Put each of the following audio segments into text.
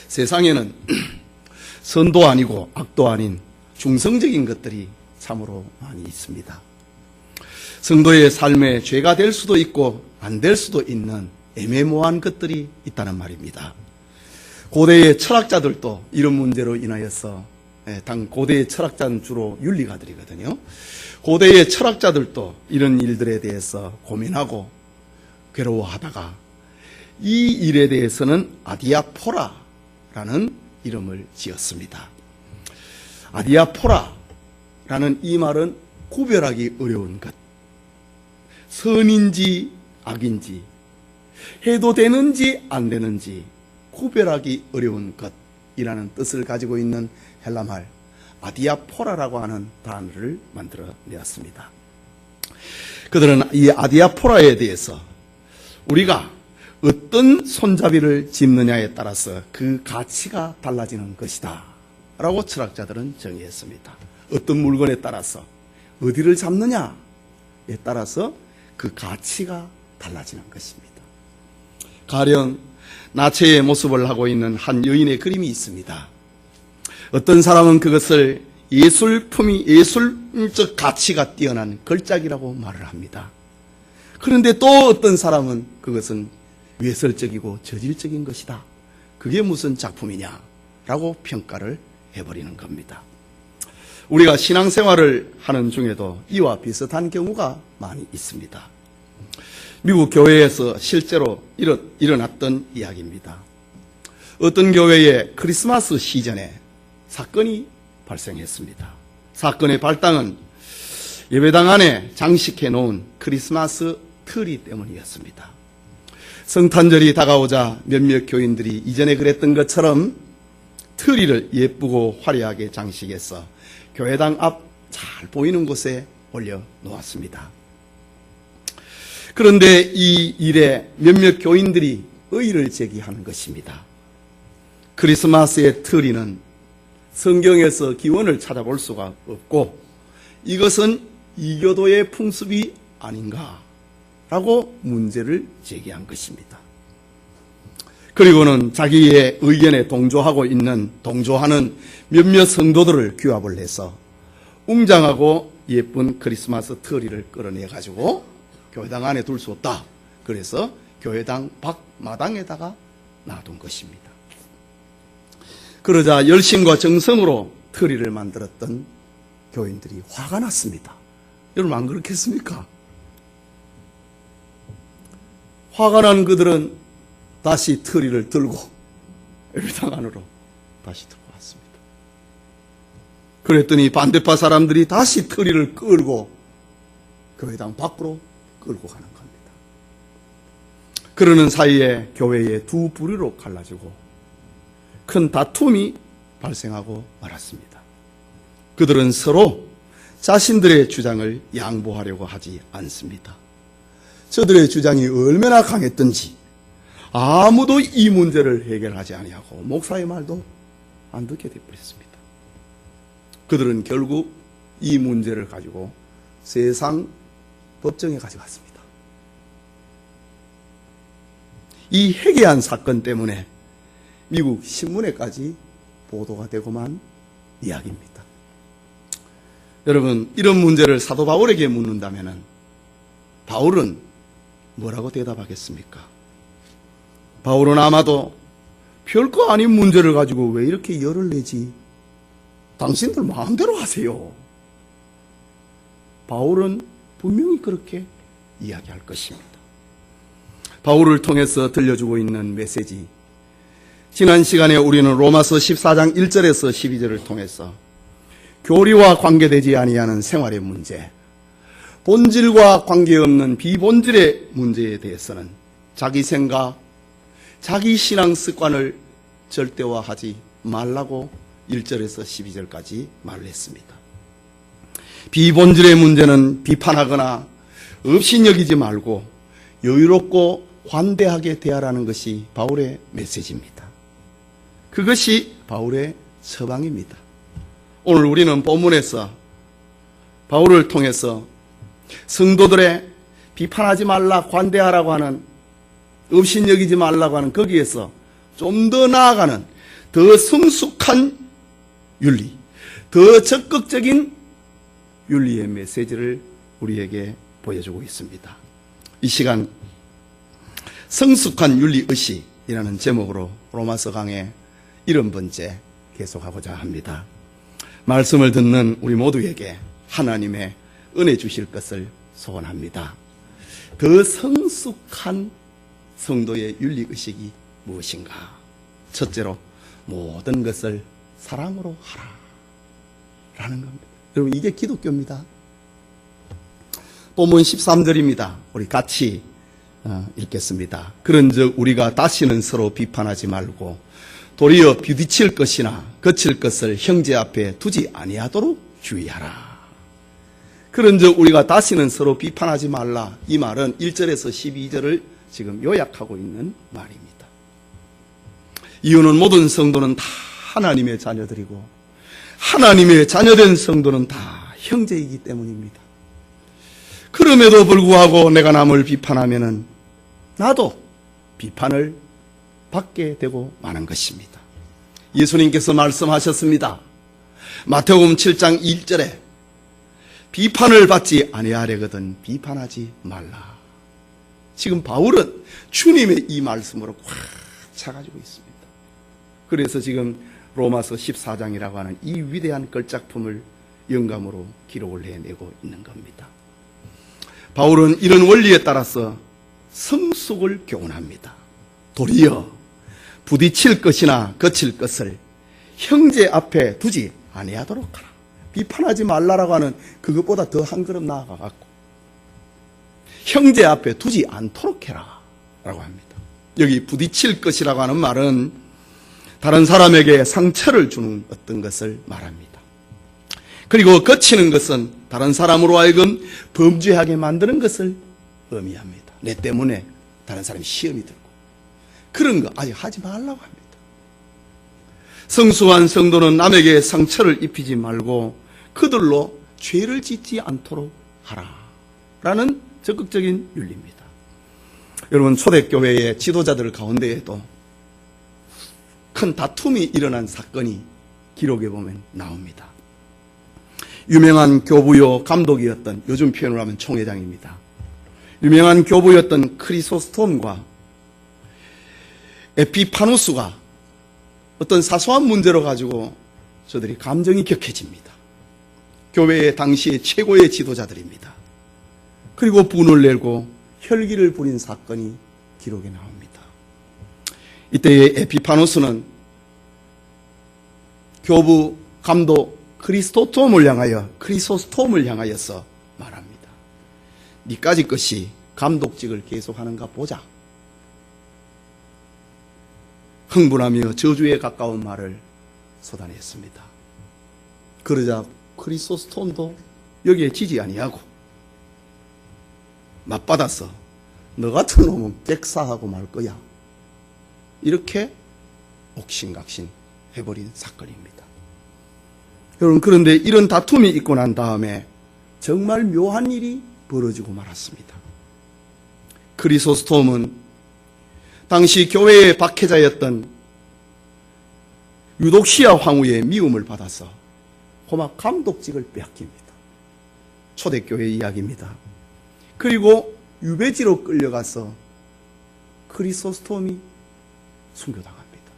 세상에는 선도 아니고 악도 아닌 중성적인 것들이 참으로 많이 있습니다. 성도의 삶에 죄가 될 수도 있고 안 될 수도 있는 애매모호한 것들이 있다는 말입니다. 고대의 철학자들도 이런 문제로 인하여서, 고대의 철학자는 주로 윤리가들이거든요. 고대의 철학자들도 이런 일들에 대해서 고민하고 괴로워하다가 이 일에 대해서는 아디아포라라는 이름을 지었습니다. 아디아포라라는 이 말은 구별하기 어려운 것, 선인지 악인지, 해도 되는지 안 되는지 구별하기 어려운 것이라는 뜻을 가지고 있는 헬라말 아디아포라라고 하는 단어를 만들어내었습니다. 그들은 이 아디아포라에 대해서 우리가 어떤 손잡이를 짚느냐에 따라서 그 가치가 달라지는 것이다 라고 철학자들은 정의했습니다. 어떤 물건에 따라서 어디를 잡느냐에 따라서 그 가치가 달라지는 것입니다. 가령 나체의 모습을 하고 있는 한 여인의 그림이 있습니다. 어떤 사람은 그것을 예술적 가치가 뛰어난 걸작이라고 말을 합니다. 그런데 또 어떤 사람은 그것은 외설적이고 저질적인 것이다. 그게 무슨 작품이냐라고 평가를 해버리는 겁니다. 우리가 신앙생활을 하는 중에도 이와 비슷한 경우가 많이 있습니다. 미국 교회에서 실제로 일어났던 이야기입니다. 어떤 교회의 크리스마스 시즌에 사건이 발생했습니다. 사건의 발단은 예배당 안에 장식해 놓은 크리스마스 트리 때문이었습니다. 성탄절이 다가오자 몇몇 교인들이 이전에 그랬던 것처럼 트리를 예쁘고 화려하게 장식해서 교회당 앞 잘 보이는 곳에 올려 놓았습니다. 그런데 이 일에 몇몇 교인들이 의의를 제기하는 것입니다. 크리스마스의 트리는 성경에서 기원을 찾아볼 수가 없고 이것은 이교도의 풍습이 아닌가라고 문제를 제기한 것입니다. 그리고는 자기의 의견에 동조하는 몇몇 성도들을 규합을 해서 웅장하고 예쁜 크리스마스 트리를 끌어내가지고 교회당 안에 둘 수 없다. 그래서 교회당 밖 마당에다가 놔둔 것입니다. 그러자 열심과 정성으로 트리를 만들었던 교인들이 화가 났습니다. 여러분 안 그렇겠습니까? 화가 난 그들은 다시 트리를 들고 예배당 안으로 다시 들어왔습니다. 그랬더니 반대파 사람들이 다시 트리를 끌고 교회당 밖으로 끌고 가는 겁니다. 그러는 사이에 교회의 두 부류로 갈라지고 큰 다툼이 발생하고 말았습니다. 그들은 서로 자신들의 주장을 양보하려고 하지 않습니다. 저들의 주장이 얼마나 강했던지 아무도 이 문제를 해결하지 아니하고 목사의 말도 안 듣게 되어버렸습니다. 그들은 결국 이 문제를 가지고 세상 법정에 가져갔습니다. 이 해괴한 사건 때문에 미국 신문에까지 보도가 되고만 이야기입니다. 여러분, 이런 문제를 사도 바울에게 묻는다면 바울은 뭐라고 대답하겠습니까? 바울은 아마도 별거 아닌 문제를 가지고 왜 이렇게 열을 내지? 당신들 마음대로 하세요. 바울은 분명히 그렇게 이야기할 것입니다. 바울을 통해서 들려주고 있는 메시지, 지난 시간에 우리는 로마서 14장 1절에서 12절을 통해서 교리와 관계되지 아니하는 생활의 문제, 본질과 관계없는 비본질의 문제에 대해서는 자기 생각, 자기 신앙 습관을 절대화하지 말라고 1절에서 12절까지 말을 했습니다. 비본질의 문제는 비판하거나 업신여기지 말고 여유롭고 관대하게 대하라는 것이 바울의 메시지입니다. 그것이 바울의 처방입니다. 오늘 우리는 본문에서 바울을 통해서 성도들의 비판하지 말라, 관대하라고 하는, 업신여기지 말라고 하는 거기에서 좀 더 나아가는 더 성숙한 윤리, 더 적극적인 윤리의 메시지를 우리에게 보여주고 있습니다. 이 시간 성숙한 윤리의식이라는 제목으로 로마서 강의 70번째 계속하고자 합니다. 말씀을 듣는 우리 모두에게 하나님의 은혜 주실 것을 소원합니다. 더 성숙한 성도의 윤리의식이 무엇인가? 첫째로 모든 것을 사랑으로 하라 라는 겁니다. 여러분, 이게 기독교입니다. 본문 13절입니다. 우리 같이 읽겠습니다. 그런즉 우리가 다시는 서로 비판하지 말고 도리어 부딪힐 것이나 거칠 것을 형제 앞에 두지 아니하도록 주의하라. 그런즉 우리가 다시는 서로 비판하지 말라. 이 말은 1절에서 12절을 지금 요약하고 있는 말입니다. 이유는 모든 성도는 다 하나님의 자녀들이고 하나님의 자녀된 성도는 다 형제이기 때문입니다. 그럼에도 불구하고 내가 남을 비판하면은 나도 비판을 받게 되고 마는 것입니다. 예수님께서 말씀하셨습니다. 마태복음 7장 1절에 비판을 받지 아니하려거든 비판하지 말라. 지금 바울은 주님의 이 말씀으로 꽉 차가지고 있습니다. 그래서 지금 로마서 14장이라고 하는 이 위대한 걸작품을 영감으로 기록을 해내고 있는 겁니다. 바울은 이런 원리에 따라서 성숙을 교훈합니다. 도리어 부딪힐 것이나 거칠 것을 형제 앞에 두지 아니하도록 하라. 비판하지 말라라고 하는 그것보다 더 한 걸음 나아가갖고 형제 앞에 두지 않도록 해라 라고 합니다. 여기 부딪힐 것이라고 하는 말은 다른 사람에게 상처를 주는 어떤 것을 말합니다. 그리고 거치는 것은 다른 사람으로 하여금 범죄하게 만드는 것을 의미합니다. 내 때문에 다른 사람이 시험이 들고 그런 거 아직 하지 말라고 합니다. 성숙한 성도는 남에게 상처를 입히지 말고 그들로 죄를 짓지 않도록 하라 라는 적극적인 윤리입니다. 여러분, 초대교회의 지도자들 가운데에도 큰 다툼이 일어난 사건이 기록에 보면 나옵니다. 유명한 교부요 감독이었던, 요즘 표현으로 하면 총회장입니다. 유명한 교부였던 크리소스톰과 에피파누스가 어떤 사소한 문제로 가지고 저들이 감정이 격해집니다. 교회의 당시의 최고의 지도자들입니다. 그리고 분을 내고 혈기를 부린 사건이 기록에 나옵니다. 이때의 에피파누스는 교부 감독 크리소스톰을 향하여서 말합니다. 니까지 것이 감독직을 계속하는가 보자. 흥분하며 저주에 가까운 말을 쏟아냈습니다. 그러자 크리소스톰도 여기에 지지 아니하고 맞받아서 너 같은 놈은 객사하고 말 거야. 이렇게 옥신각신 해버린 사건입니다. 여러분, 그런데 이런 다툼이 있고 난 다음에 정말 묘한 일이 벌어지고 말았습니다. 크리소스톰은 당시 교회의 박해자였던 유독시아 황후의 미움을 받아서 고막 감독직을 빼앗깁니다. 초대교회 이야기입니다. 그리고 유배지로 끌려가서 크리소스톰이 순교당합니다.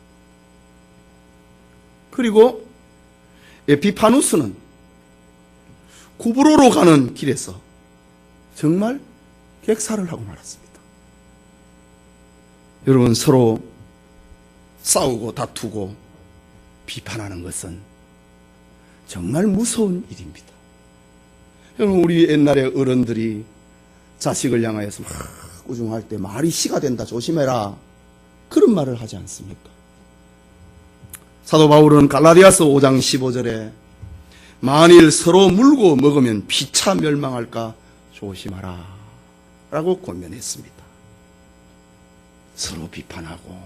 그리고 에피파누스는 구브로로 가는 길에서 정말 객사를 하고 말았습니다. 여러분, 서로 싸우고 다투고 비판하는 것은 정말 무서운 일입니다. 여러분, 우리 옛날에 어른들이 자식을 향하여서 막 꾸중할 때 말이 씨가 된다, 조심해라, 그런 말을 하지 않습니까? 사도 바울은 갈라디아서 5장 15절에 만일 서로 물고 먹으면 피차 멸망할까 조심하라 라고 권면했습니다. 서로 비판하고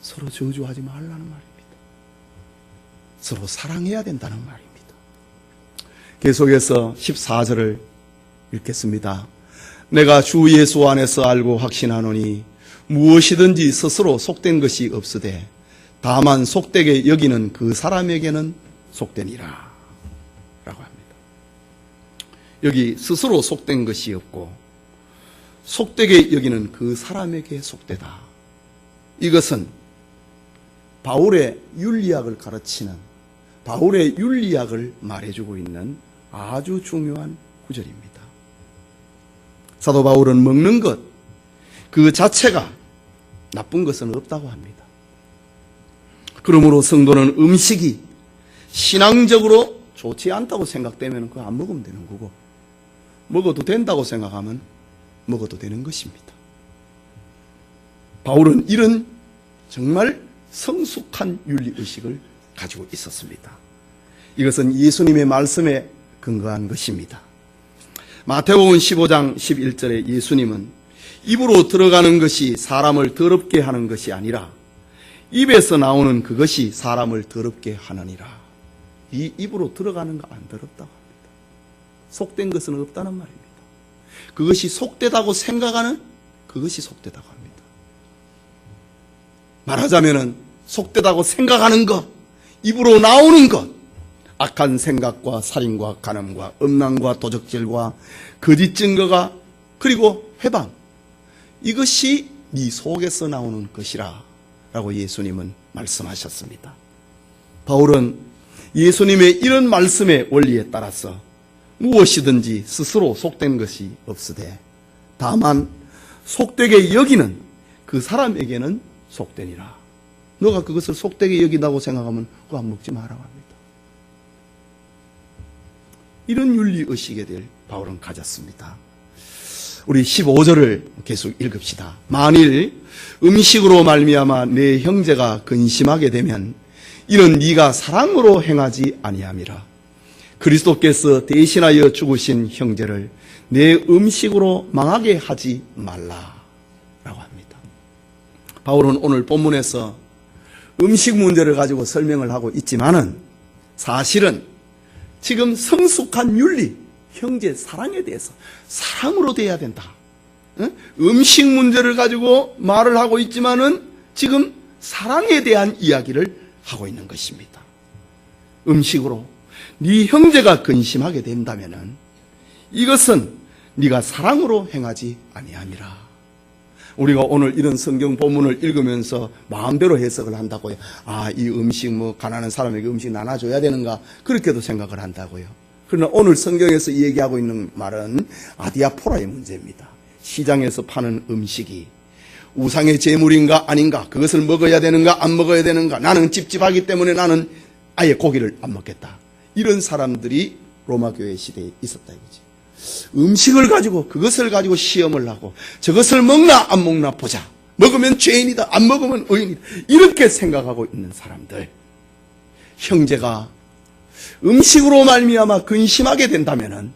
서로 저주하지 말라는 말입니다. 서로 사랑해야 된다는 말입니다. 계속해서 14절을 읽겠습니다. 내가 주 예수 안에서 알고 확신하노니 무엇이든지 스스로 속된 것이 없으되 다만 속되게 여기는 그 사람에게는 속되니라 라고 합니다. 여기 스스로 속된 것이 없고 속되게 여기는 그 사람에게 속되다. 이것은 바울의 윤리학을 가르치는, 바울의 윤리학을 말해주고 있는 아주 중요한 구절입니다. 사도 바울은 먹는 것 그 자체가 나쁜 것은 없다고 합니다. 그러므로 성도는 음식이 신앙적으로 좋지 않다고 생각되면 그거 안 먹으면 되는 거고, 먹어도 된다고 생각하면 먹어도 되는 것입니다. 바울은 이런 정말 성숙한 윤리의식을 가지고 있었습니다. 이것은 예수님의 말씀에 근거한 것입니다. 마태복음 15장 11절에 예수님은 입으로 들어가는 것이 사람을 더럽게 하는 것이 아니라 입에서 나오는 그것이 사람을 더럽게 하느니라. 이 입으로 들어가는 거 안 더럽다고 합니다. 속된 것은 없다는 말입니다. 그것이 속되다고 생각하는 그것이 속되다고 합니다. 말하자면은 속되다고 생각하는 것, 입으로 나오는 것, 악한 생각과 살인과 간음과 음란과 도적질과 거짓 증거가 그리고 회방, 이것이 네 속에서 나오는 것이라 라고 예수님은 말씀하셨습니다. 바울은 예수님의 이런 말씀의 원리에 따라서 무엇이든지 스스로 속된 것이 없으되 다만 속되게 여기는 그 사람에게는 속되니라. 너가 그것을 속되게 여긴다고 생각하면 그거 안 먹지 마라고 합니다. 이런 윤리의식에 대해 바울은 가졌습니다. 우리 15절을 계속 읽읍시다. 만일 음식으로 말미암아 내 형제가 근심하게 되면 이는 네가 사랑으로 행하지 아니함이라. 그리스도께서 대신하여 죽으신 형제를 내 음식으로 망하게 하지 말라 라고 합니다. 바울은 오늘 본문에서 음식 문제를 가지고 설명을 하고 있지만은 사실은 지금 성숙한 윤리, 형제 사랑에 대해서 사랑으로 대해야 된다. 음식 문제를 가지고 말을 하고 있지만은 지금 사랑에 대한 이야기를 하고 있는 것입니다. 음식으로 네 형제가 근심하게 된다면은 이것은 네가 사랑으로 행하지 아니함이라. 우리가 오늘 이런 성경 본문을 읽으면서 마음대로 해석을 한다고요. 아, 이 음식 가난한 사람에게 음식 나눠줘야 되는가 그렇게도 생각을 한다고요. 그러나 오늘 성경에서 얘기하고 있는 말은 아디아포라의 문제입니다. 시장에서 파는 음식이 우상의 제물인가 아닌가, 그것을 먹어야 되는가 안 먹어야 되는가, 나는 찝찝하기 때문에 나는 아예 고기를 안 먹겠다, 이런 사람들이 로마 교회 시대에 있었다 이거지. 음식을 가지고 그것을 가지고 시험을 하고 저것을 먹나 안 먹나 보자, 먹으면 죄인이다 안 먹으면 의인이다, 이렇게 생각하고 있는 사람들, 형제가 음식으로 말미암아 근심하게 된다면은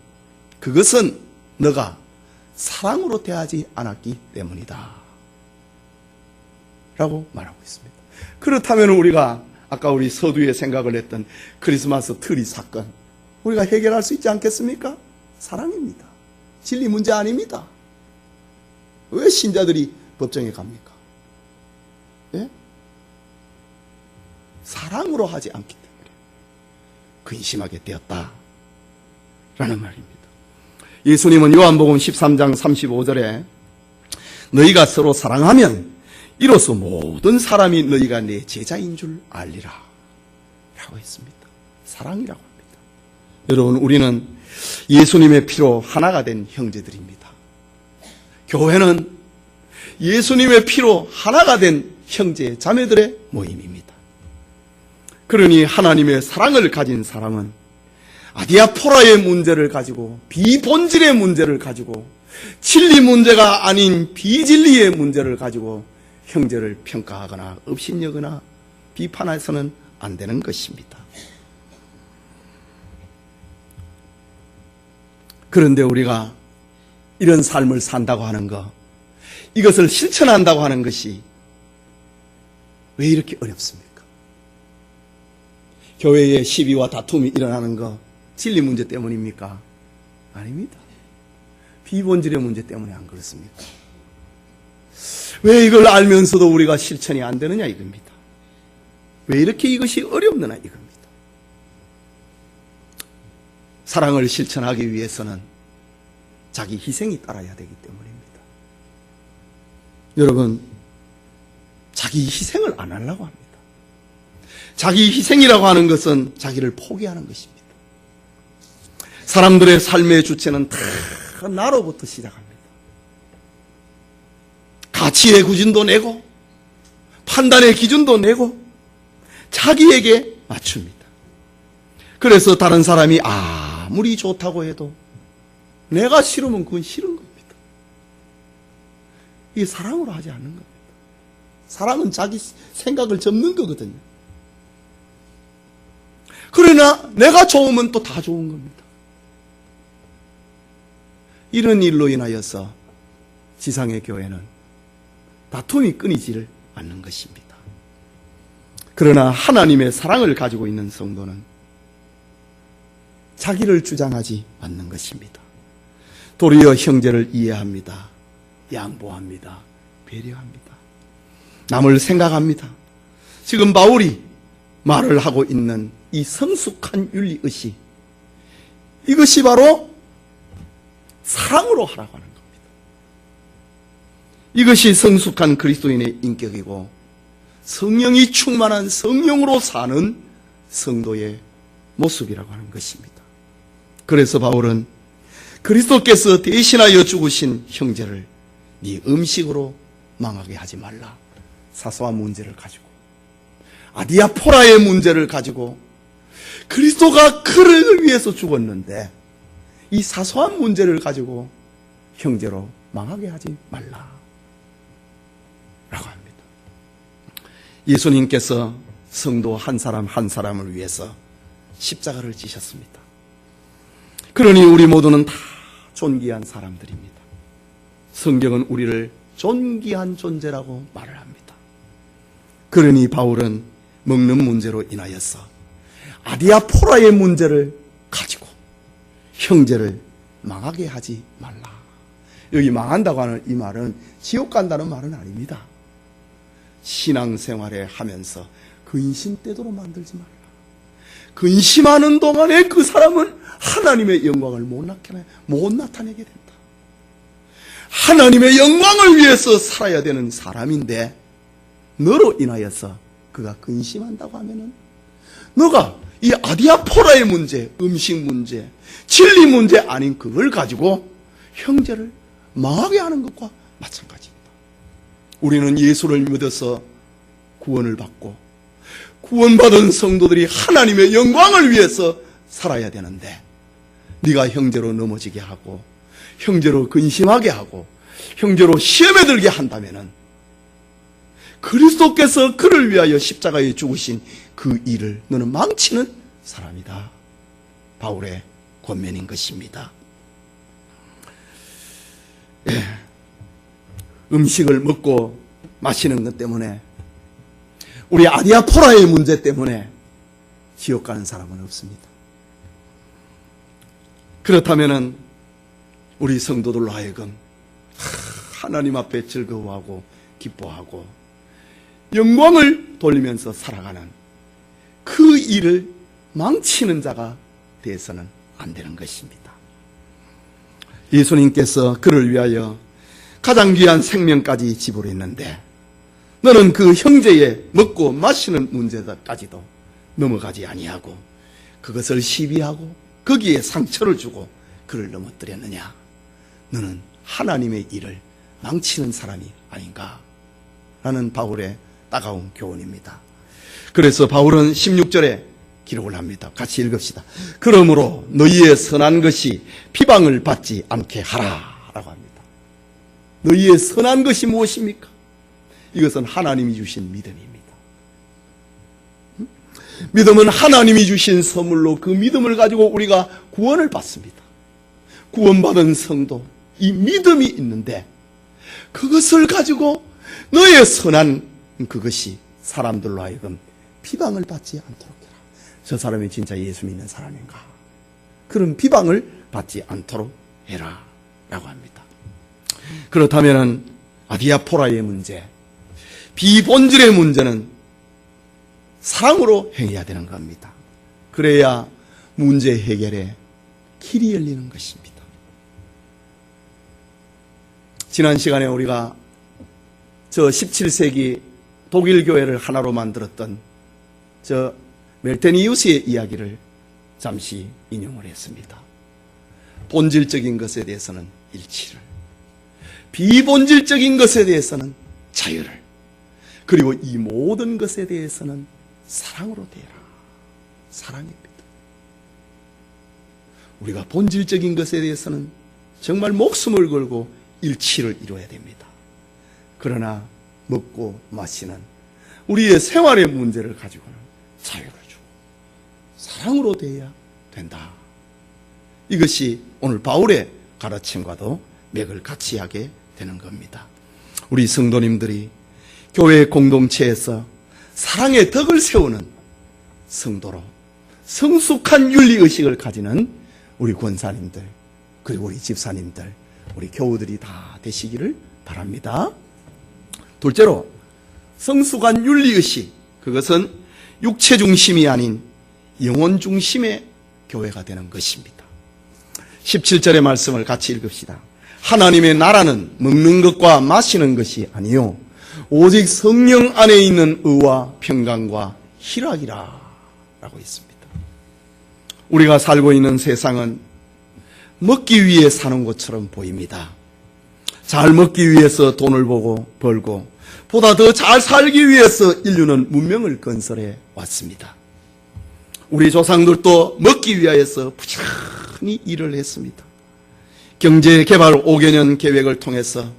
그것은 너가 사랑으로 대하지 않았기 때문이다 라고 말하고 있습니다. 그렇다면 우리가 아까 우리 서두에 생각을 했던 크리스마스 트리 사건, 우리가 해결할 수 있지 않겠습니까? 사랑입니다. 진리 문제 아닙니다. 왜 신자들이 법정에 갑니까? 예? 사랑으로 하지 않기 때문에 근심하게 되었다 라는 말입니다. 예수님은 요한복음 13장 35절에 너희가 서로 사랑하면 이로써 모든 사람이 너희가 내 제자인 줄 알리라 라고 했습니다. 사랑이라고 합니다. 여러분, 우리는 예수님의 피로 하나가 된 형제들입니다. 교회는 예수님의 피로 하나가 된 형제 자매들의 모임입니다. 그러니 하나님의 사랑을 가진 사람은 아디아포라의 문제를 가지고, 비본질의 문제를 가지고, 진리 문제가 아닌 비진리의 문제를 가지고 형제를 평가하거나 업신여거나 비판해서는 안 되는 것입니다. 그런데 우리가 이런 삶을 산다고 하는 것, 이것을 실천한다고 하는 것이 왜 이렇게 어렵습니까? 교회에 시비와 다툼이 일어나는 것 진리 문제 때문입니까? 아닙니다. 비본질의 문제 때문에 안 그렇습니까? 왜 이걸 알면서도 우리가 실천이 안 되느냐 이겁니다. 왜 이렇게 이것이 어렵느냐 이겁니다. 사랑을 실천하기 위해서는 자기 희생이 따라야 되기 때문입니다. 여러분, 자기 희생을 안 하려고 합니다. 자기 희생이라고 하는 것은 자기를 포기하는 것입니다. 사람들의 삶의 주체는 다 나로부터 시작합니다. 가치의 기준도 내고 판단의 기준도 내고 자기에게 맞춥니다. 그래서 다른 사람이 아무리 좋다고 해도 내가 싫으면 그건 싫은 겁니다. 이게 사랑으로 하지 않는 겁니다. 사랑은 자기 생각을 접는 거거든요. 그러나 내가 좋으면 또 다 좋은 겁니다. 이런 일로 인하여서 지상의 교회는 다툼이 끊이지를 않는 것입니다. 그러나 하나님의 사랑을 가지고 있는 성도는 자기를 주장하지 않는 것입니다. 도리어 형제를 이해합니다. 양보합니다. 배려합니다. 남을 생각합니다. 지금 바울이 말을 하고 있는 이 성숙한 윤리의식, 이것이 바로 사랑으로 하라고 하는 겁니다. 이것이 성숙한 그리스도인의 인격이고 성령이 충만한 성령으로 사는 성도의 모습이라고 하는 것입니다. 그래서 바울은 그리스도께서 대신하여 죽으신 형제를 네 음식으로 망하게 하지 말라. 사소한 문제를 가지고, 아디아포라의 문제를 가지고, 그리스도가 그를 위해서 죽었는데 이 사소한 문제를 가지고 형제로 망하게 하지 말라 라고 합니다. 예수님께서 성도 한 사람 한 사람을 위해서 십자가를 지셨습니다. 그러니 우리 모두는 다 존귀한 사람들입니다. 성경은 우리를 존귀한 존재라고 말을 합니다. 그러니 바울은 먹는 문제로 인하여서 아디아포라의 문제를 가지고 형제를 망하게 하지 말라. 여기 망한다고 하는 이 말은 지옥 간다는 말은 아닙니다. 신앙생활에 하면서 근심 때도록 만들지 말라. 근심하는 동안에 그 사람은 하나님의 영광을 못 나타내게 된다. 하나님의 영광을 위해서 살아야 되는 사람인데 너로 인하여서 그가 근심한다고 하면은 너가 이 아디아포라의 문제, 음식 문제, 진리 문제 아닌 그걸 가지고 형제를 망하게 하는 것과 마찬가지입니다. 우리는 예수를 믿어서 구원을 받고 구원받은 성도들이 하나님의 영광을 위해서 살아야 되는데 네가 형제로 넘어지게 하고 형제로 근심하게 하고 형제로 시험에 들게 한다면은 그리스도께서 그를 위하여 십자가에 죽으신 그 일을 너는 망치는 사람이다. 바울의 권면인 것입니다. 음식을 먹고 마시는 것 때문에 우리 아디아포라의 문제 때문에 지옥 가는 사람은 없습니다. 그렇다면 우리 성도들로 하여금 하나님 앞에 즐거워하고 기뻐하고 영광을 돌리면서 살아가는 그 일을 망치는 자가 되어서는 안 되는 것입니다. 예수님께서 그를 위하여 가장 귀한 생명까지 지불했는데 너는 그 형제의 먹고 마시는 문제까지도 넘어가지 아니하고 그것을 시비하고 거기에 상처를 주고 그를 넘어뜨렸느냐? 너는 하나님의 일을 망치는 사람이 아닌가? 라는 바울의 따가운 교훈입니다. 그래서 바울은 16절에 기록을 합니다. 같이 읽읍시다. 그러므로 너희의 선한 것이 비방을 받지 않게 하라 라고 합니다. 너희의 선한 것이 무엇입니까? 이것은 하나님이 주신 믿음입니다. 믿음은 하나님이 주신 선물로 그 믿음을 가지고 우리가 구원을 받습니다. 구원받은 성도, 이 믿음이 있는데 그것을 가지고 너의 선한 그것이 사람들로 하여금 비방을 받지 않도록 해라. 저 사람이 진짜 예수 믿는 사람인가? 그런 비방을 받지 않도록 해라 라고 합니다. 그렇다면 아디아포라의 문제, 비본질의 문제는 사랑으로 행해야 되는 겁니다. 그래야 문제 해결에 길이 열리는 것입니다. 지난 시간에 우리가 저 17세기 독일 교회를 하나로 만들었던 저 멜테니우스의 이야기를 잠시 인용을 했습니다. 본질적인 것에 대해서는 일치를, 비본질적인 것에 대해서는 자유를, 그리고 이 모든 것에 대해서는 사랑으로 대해라. 사랑입니다. 우리가 본질적인 것에 대해서는 정말 목숨을 걸고 일치를 이루어야 됩니다. 그러나 먹고 마시는 우리의 생활의 문제를 가지고는 자유를 주고 사랑으로 대해야 된다. 이것이 오늘 바울의 가르침과도 맥을 같이 하게 되는 겁니다. 우리 성도님들이 교회 공동체에서 사랑의 덕을 세우는 성도로 성숙한 윤리의식을 가지는 우리 권사님들, 그리고 우리 집사님들, 우리 교우들이 다 되시기를 바랍니다. 둘째로, 성숙한 윤리의식, 그것은 육체 중심이 아닌 영혼 중심의 교회가 되는 것입니다. 17절의 말씀을 같이 읽읍시다. 하나님의 나라는 먹는 것과 마시는 것이 아니요 오직 성령 안에 있는 의와 평강과 희락이라 라고 있습니다. 우리가 살고 있는 세상은 먹기 위해 사는 것처럼 보입니다. 잘 먹기 위해서 돈을 벌고 보다 더 잘 살기 위해서 인류는 문명을 건설해 왔습니다. 우리 조상들도 먹기 위하여서 부지런히 일을 했습니다. 경제개발 5개년 계획을 통해서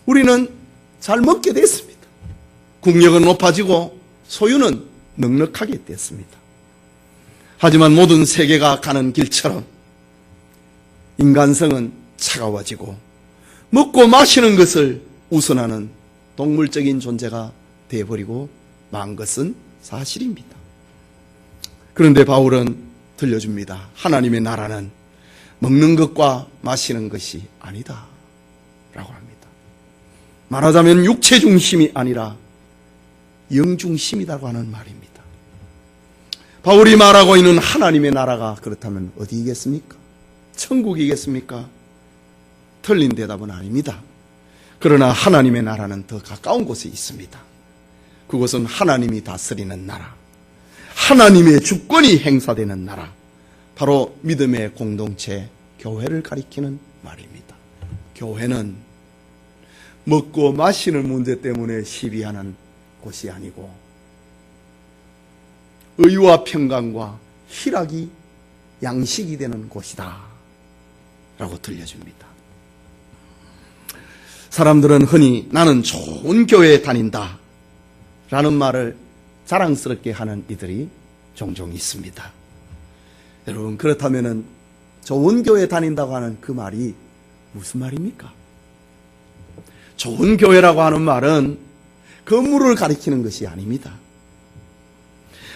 우리는 잘 먹게 됐습니다. 국력은 높아지고 소유는 넉넉하게 됐습니다. 하지만 모든 세계가 가는 길처럼 인간성은 차가워지고 먹고 마시는 것을 우선하는 동물적인 존재가 되어버리고 만 것은 사실입니다. 그런데 바울은 들려줍니다. 하나님의 나라는 먹는 것과 마시는 것이 아니다 라고 합니다. 말하자면 육체 중심이 아니라 영 중심이라고 하는 말입니다. 바울이 말하고 있는 하나님의 나라가 그렇다면 어디이겠습니까? 천국이겠습니까? 틀린 대답은 아닙니다. 그러나 하나님의 나라는 더 가까운 곳에 있습니다. 그것은 하나님이 다스리는 나라, 하나님의 주권이 행사되는 나라, 바로 믿음의 공동체, 교회를 가리키는 말입니다. 교회는 먹고 마시는 문제 때문에 시비하는 곳이 아니고 의와 평강과 희락이 양식이 되는 곳이다 라고 들려줍니다. 사람들은 흔히 나는 좋은 교회에 다닌다 라는 말을 자랑스럽게 하는 이들이 종종 있습니다. 여러분, 그렇다면 좋은 교회에 다닌다고 하는 그 말이 무슨 말입니까? 좋은 교회라고 하는 말은 건물을 가리키는 것이 아닙니다.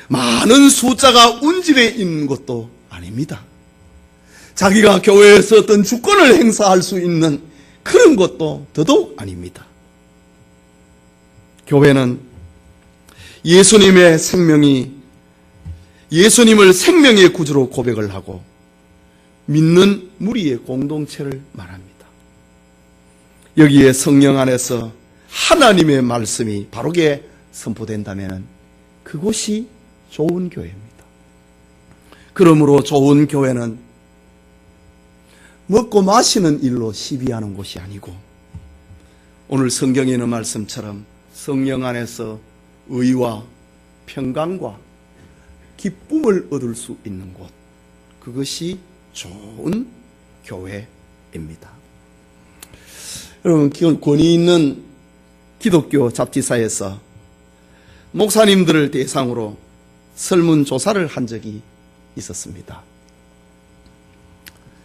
많은 숫자가 운집에 있는 것도 아닙니다. 자기가 교회에서 어떤 주권을 행사할 수 있는 그런 것도 더더욱 아닙니다. 교회는 예수님의 예수님을 생명의 구주로 고백을 하고 믿는 무리의 공동체를 말합니다. 여기에 성령 안에서 하나님의 말씀이 바르게 선포된다면 그곳이 좋은 교회입니다. 그러므로 좋은 교회는 먹고 마시는 일로 시비하는 곳이 아니고 오늘 성경에 있는 말씀처럼 성령 안에서 의와 평강과 기쁨을 얻을 수 있는 곳, 그것이 좋은 교회입니다. 여러분, 권위 있는 기독교 잡지사에서 목사님들을 대상으로 설문조사를 한 적이 있었습니다.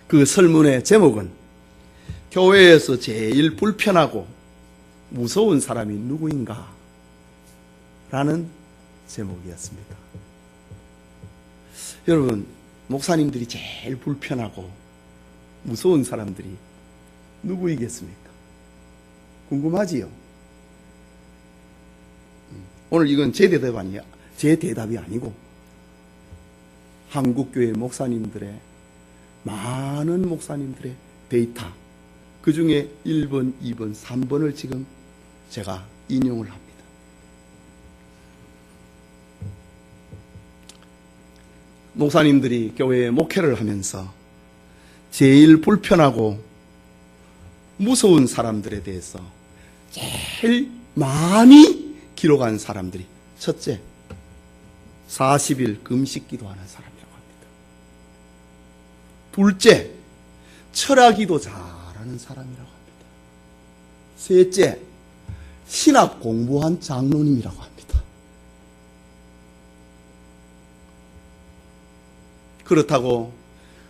그 설문의 제목은 교회에서 제일 불편하고 무서운 사람이 누구인가? 라는 제목이었습니다. 여러분, 목사님들이 제일 불편하고 무서운 사람들이 누구이겠습니까? 궁금하지요? 오늘 이건 제 대답이 아니고 한국교회 목사님들의 많은 목사님들의 데이터, 그 중에 1번, 2번, 3번을 지금 제가 인용을 합니다. 목사님들이 교회에 목회를 하면서 제일 불편하고 무서운 사람들에 대해서 제일 많이 기록한 사람들이, 첫째, 40일 금식 기도하는 사람이라고 합니다. 둘째, 철학기도 잘하는 사람이라고 합니다. 셋째, 신학 공부한 장로님이라고 합니다. 그렇다고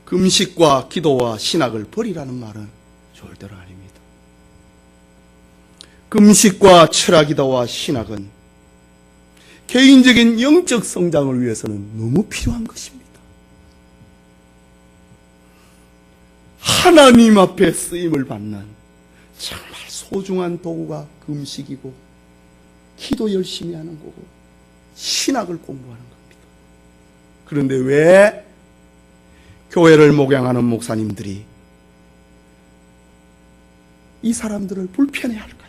금식과 기도와 신학을 버리라는 말은 절대로 아닙니다. 금식과 철학기도와 신학은 개인적인 영적 성장을 위해서는 너무 필요한 것입니다. 하나님 앞에 쓰임을 받는 정말 소중한 도구가 금식이고, 기도 열심히 하는 거고, 신학을 공부하는 겁니다. 그런데 왜 교회를 목양하는 목사님들이 이 사람들을 불편해할까요?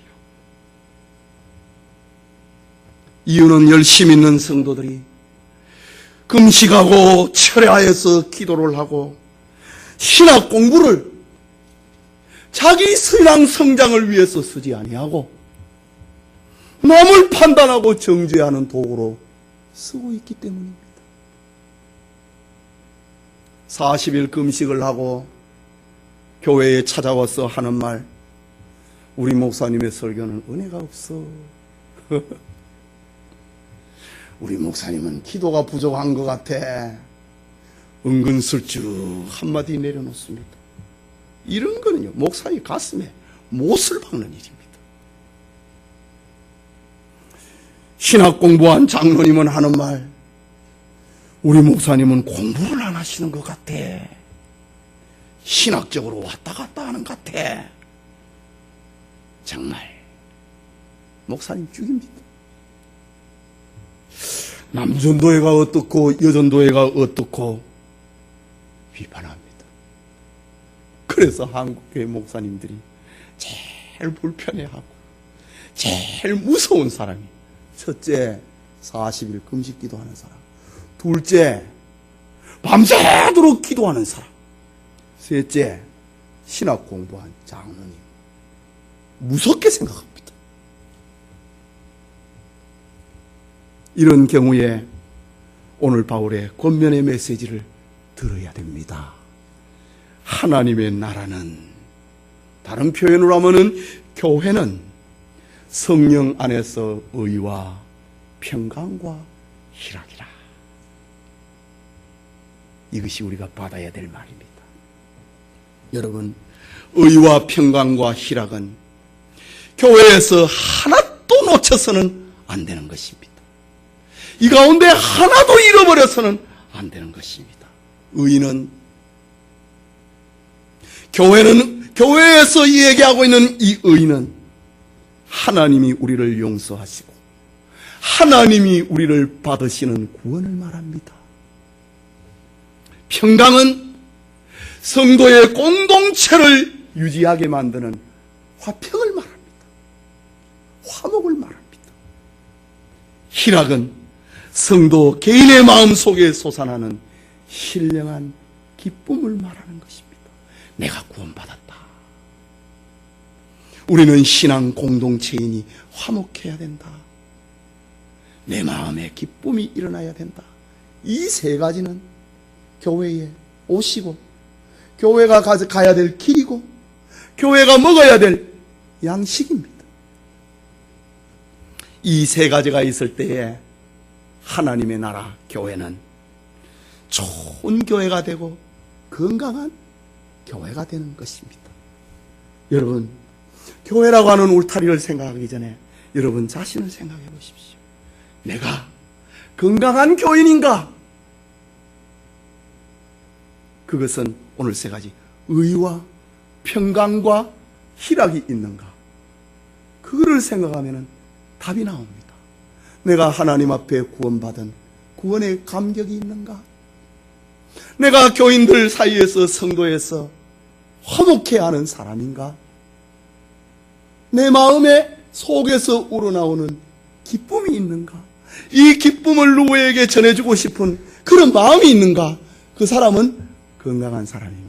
이유는 열심 있는 성도들이 금식하고 철야해서 기도를 하고 신학 공부를 자기 신앙 성장을 위해서 쓰지 아니하고 남을 판단하고 정죄하는 도구로 쓰고 있기 때문입니다. 40일 금식을 하고 교회에 찾아와서 하는 말, 우리 목사님의 설교는 은혜가 없어. 우리 목사님은 기도가 부족한 것 같아. 은근슬쩍 한마디 내려놓습니다. 이런 거는요, 목사님 가슴에 못을 박는 일입니다. 신학 공부한 장로님은 하는 말, 우리 목사님은 공부를 안 하시는 것 같아. 신학적으로 왔다 갔다 하는 것 같아. 정말 목사님 죽입니다. 남전도회가 어떻고 여전도회가 어떻고 비판합니다. 그래서 한국교회 목사님들이 제일 불편해하고 제일 무서운 사람이, 첫째, 40일 금식 기도하는 사람, 둘째, 밤새도록 기도하는 사람, 셋째, 신학 공부한 장로님. 무섭게 생각합니다. 이런 경우에 오늘 바울의 권면의 메시지를 들어야 됩니다. 하나님의 나라는, 다른 표현으로 하면은 교회는 성령 안에서 의와 평강과 희락이라. 이것이 우리가 받아야 될 말입니다. 여러분, 의와 평강과 희락은 교회에서 하나도 놓쳐서는 안 되는 것입니다. 이 가운데 하나도 잃어버려서는 안 되는 것입니다. 의는, 교회에서 얘기하고 있는 이 의는 하나님이 우리를 용서하시고 하나님이 우리를 받으시는 구원을 말합니다. 평강은 성도의 공동체를 유지하게 만드는 화평을 말합니다. 화목을 말합니다. 희락은 성도 개인의 마음 속에 솟아나는 신령한 기쁨을 말하는 것입니다. 내가 구원받았다. 우리는 신앙 공동체이니 화목해야 된다. 내 마음에 기쁨이 일어나야 된다. 이 세 가지는 교회에 오시고 교회가 가야 될 길이고 교회가 먹어야 될 양식입니다. 이 세 가지가 있을 때에 하나님의 나라 교회는 좋은 교회가 되고 건강한 교회가 되는 것입니다. 여러분, 교회라고 하는 울타리를 생각하기 전에 여러분 자신을 생각해 보십시오. 내가 건강한 교인인가? 그것은 오늘 세 가지, 의와 평강과 희락이 있는가? 그거를 생각하면 답이 나옵니다. 내가 하나님 앞에 구원받은 구원의 감격이 있는가? 내가 교인들 사이에서 성도에서 화목해하는 사람인가? 내 마음에 속에서 우러나오는 기쁨이 있는가? 이 기쁨을 누구에게 전해주고 싶은 그런 마음이 있는가? 그 사람은 건강한 사람입니다.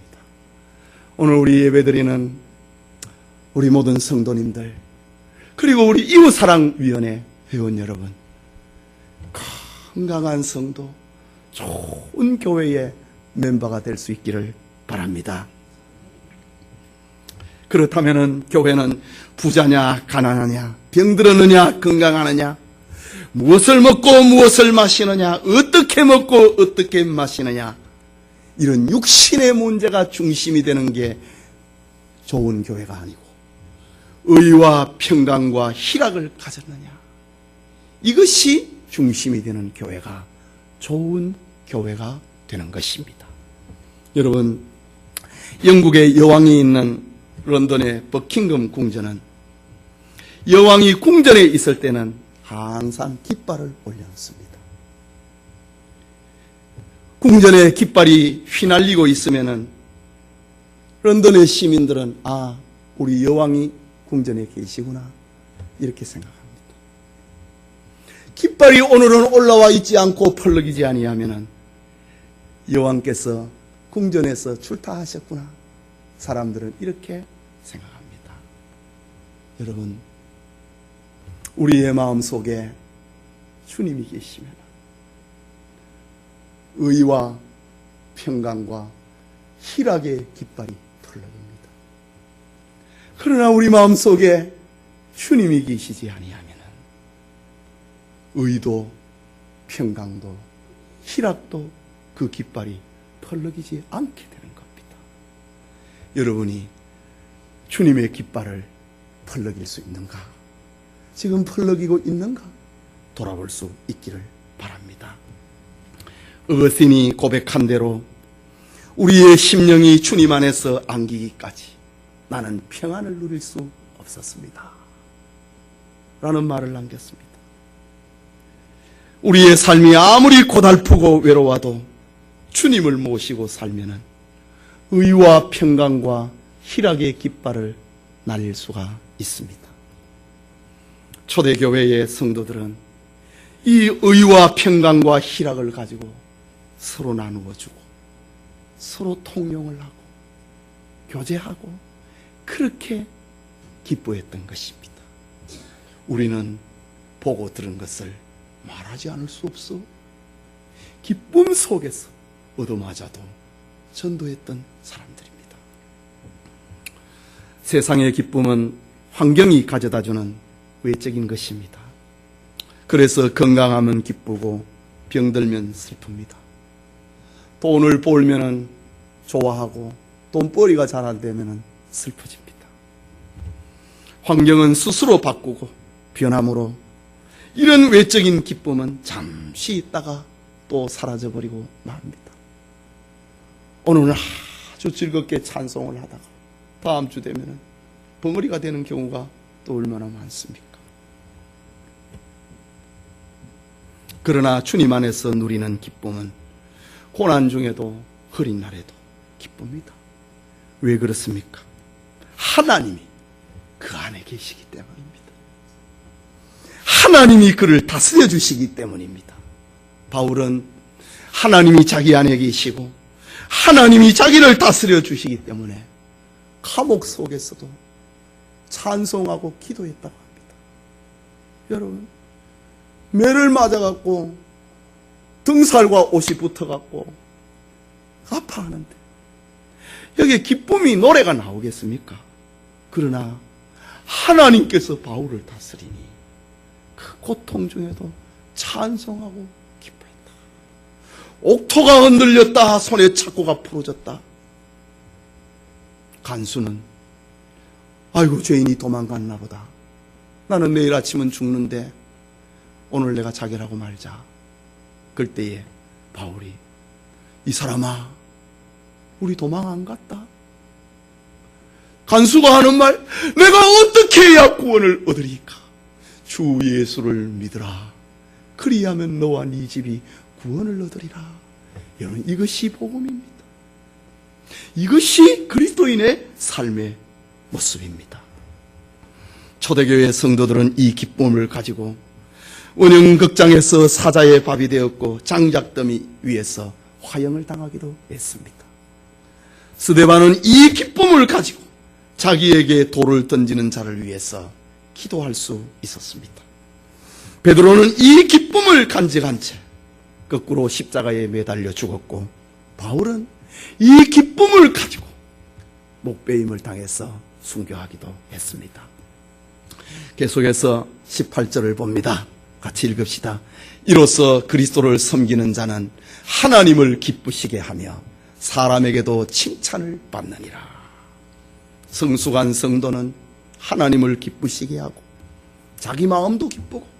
오늘 우리 예배드리는 우리 모든 성도님들, 그리고 우리 이웃사랑위원회 회원 여러분, 건강한 성도, 좋은 교회의 멤버가 될 수 있기를 바랍니다. 그렇다면 교회는 부자냐 가난하냐, 병들었느냐 건강하느냐, 무엇을 먹고 무엇을 마시느냐, 어떻게 먹고 어떻게 마시느냐, 이런 육신의 문제가 중심이 되는 게 좋은 교회가 아니고 의와 평강과 희락을 가졌느냐, 이것이 중심이 되는 교회가 좋은 교회가 되는 것입니다. 여러분, 영국의 여왕이 있는 런던의 버킹엄 궁전은 여왕이 궁전에 있을 때는 항상 깃발을 올려놓습니다. 궁전에 깃발이 휘날리고 있으면은 런던의 시민들은 우리 여왕이 궁전에 계시구나, 이렇게 생각합니다. 깃발이 오늘은 올라와 있지 않고 펄럭이지 아니하면은 여왕께서 궁전에서 출타하셨구나, 사람들은 이렇게 생각합니다. 여러분, 우리의 마음속에 주님이 계시면 의와 평강과 희락의 깃발이 펄럭입니다. 그러나 우리 마음속에 주님이 계시지 아니하면 의도, 평강도, 희락도 그 깃발이 펄럭이지 않게 되는 겁니다. 여러분이 주님의 깃발을 펄럭일 수 있는가? 지금 펄럭이고 있는가? 돌아볼 수 있기를 바랍니다. 어거스틴이 고백한 대로 우리의 심령이 주님 안에서 안기기까지 나는 평안을 누릴 수 없었습니다, 라는 말을 남겼습니다. 우리의 삶이 아무리 고달프고 외로워도 주님을 모시고 살면은 의와 평강과 희락의 깃발을 날릴 수가 있습니다. 초대교회의 성도들은 이 의와 평강과 희락을 가지고 서로 나누어주고 서로 통용을 하고 교제하고 그렇게 기뻐했던 것입니다. 우리는 보고 들은 것을 말하지 않을 수 없어 기쁨 속에서 얻어맞아도 전도했던 사람들입니다. 세상의 기쁨은 환경이 가져다주는 외적인 것입니다. 그래서 건강하면 기쁘고 병들면 슬픕니다. 돈을 벌면 좋아하고 돈벌이가 잘 안 되면 슬퍼집니다. 환경은 스스로 바꾸고 변함으로 이런 외적인 기쁨은 잠시 있다가 또 사라져버리고 맙니다. 오늘은 아주 즐겁게 찬송을 하다가 다음 주 되면 벙어리가 되는 경우가 또 얼마나 많습니까? 그러나 주님 안에서 누리는 기쁨은 고난 중에도 흐린 날에도 기쁩니다. 왜 그렇습니까? 하나님이 그 안에 계시기 때문입니다. 하나님이 그를 다스려 주시기 때문입니다. 바울은 하나님이 자기 안에 계시고 하나님이 자기를 다스려 주시기 때문에 감옥 속에서도 찬송하고 기도했다고 합니다. 여러분, 매를 맞아갖고 등살과 옷이 붙어갖고 아파하는데 여기에 기쁨이 노래가 나오겠습니까? 그러나 하나님께서 바울을 다스리니 그 고통 중에도 찬송하고 기뻐했다. 옥토가 흔들렸다. 손에 착고가 부러졌다. 간수는 아이고 죄인이 도망갔나 보다. 나는 내일 아침은 죽는데 오늘 내가 자결하고 말자. 그때에 바울이 이 사람아 우리 도망 안 갔다. 간수가 하는 말, 내가 어떻게 해야 구원을 얻으리까? 주 예수를 믿으라. 그리하면 너와 네 집이 구원을 얻으리라. 여러분, 이것이 복음입니다. 이것이 그리스도인의 삶의 모습입니다. 초대교회 성도들은 이 기쁨을 가지고 원형극장에서 사자의 밥이 되었고 장작더미 위에서 화형을 당하기도 했습니다. 스데반은 이 기쁨을 가지고 자기에게 돌을 던지는 자를 위해서 기도할 수 있었습니다. 베드로는 이 기쁨을 간직한 채 거꾸로 십자가에 매달려 죽었고, 바울은 이 기쁨을 가지고 목베임을 당해서 순교하기도 했습니다. 계속해서 18절을 봅니다. 같이 읽읍시다. 이로써 그리스도를 섬기는 자는 하나님을 기쁘시게 하며 사람에게도 칭찬을 받느니라. 성숙한 성도는 하나님을 기쁘시게 하고 자기 마음도 기쁘고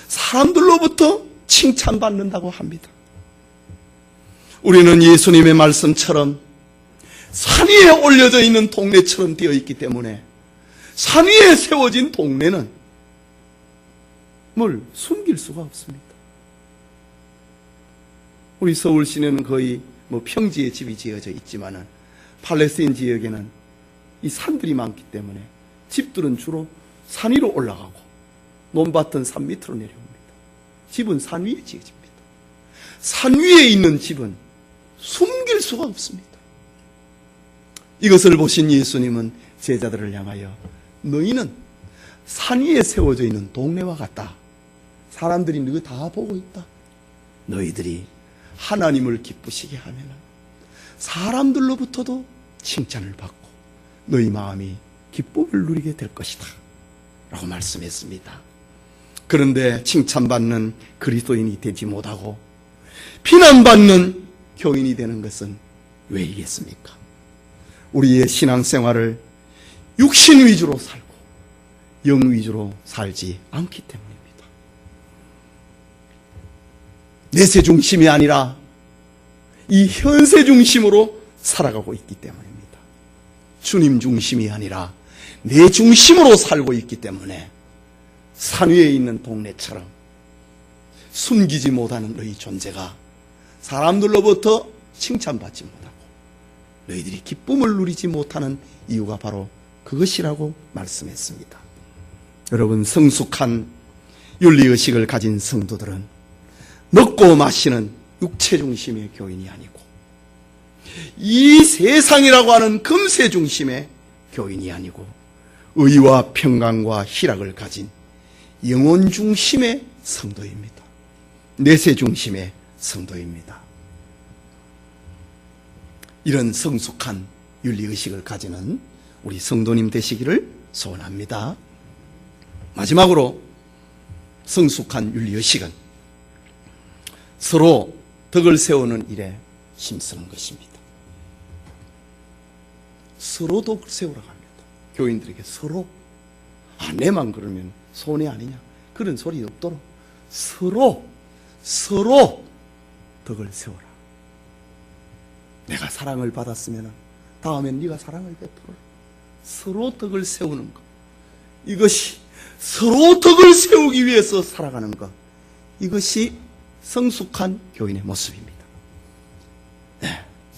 사람들로부터 칭찬받는다고 합니다. 우리는 예수님의 말씀처럼 산 위에 올려져 있는 동네처럼 되어 있기 때문에 산 위에 세워진 동네는 뭘 숨길 수가 없습니다. 우리 서울 시내는 거의 평지에 집이 지어져 있지만은 팔레스타인 지역에는 이 산들이 많기 때문에 집들은 주로 산 위로 올라가고 논밭은 산 밑으로 내려옵니다. 집은 산 위에 지어집니다. 산 위에 있는 집은 숨길 수가 없습니다. 이것을 보신 예수님은 제자들을 향하여 너희는 산 위에 세워져 있는 동네와 같다. 사람들이 너희 다 보고 있다. 너희들이 하나님을 기쁘시게 하면 사람들로부터도 칭찬을 받고 너희 마음이 기쁨을 누리게 될 것이다 라고 말씀했습니다. 그런데 칭찬받는 그리스도인이 되지 못하고 비난받는 교인이 되는 것은 왜이겠습니까? 우리의 신앙생활을 육신 위주로 살고 영 위주로 살지 않기 때문입니다. 내세 중심이 아니라 이 현세 중심으로 살아가고 있기 때문입니다. 주님 중심이 아니라 내 중심으로 살고 있기 때문에 산 위에 있는 동네처럼 숨기지 못하는 너희 존재가 사람들로부터 칭찬받지 못하고 너희들이 기쁨을 누리지 못하는 이유가 바로 그것이라고 말씀했습니다. 여러분, 성숙한 윤리의식을 가진 성도들은 먹고 마시는 육체 중심의 교인이 아니고 이 세상이라고 하는 금세 중심의 교인이 아니고 의와 평강과 희락을 가진 영혼 중심의 성도입니다. 내세 중심의 성도입니다. 이런 성숙한 윤리의식을 가지는 우리 성도님 되시기를 소원합니다. 마지막으로 성숙한 윤리의식은 서로 덕을 세우는 일에 힘쓰는 것입니다. 서로 덕을 세우라고 합니다. 교인들에게 서로, 내만 그러면 손해 아니냐, 그런 소리 없도록 서로 덕을 세워라. 내가 사랑을 받았으면 다음엔 네가 사랑을 베풀어라. 서로 덕을 세우는 것, 이것이 서로 덕을 세우기 위해서 살아가는 것, 이것이 성숙한 교인의 모습입니다.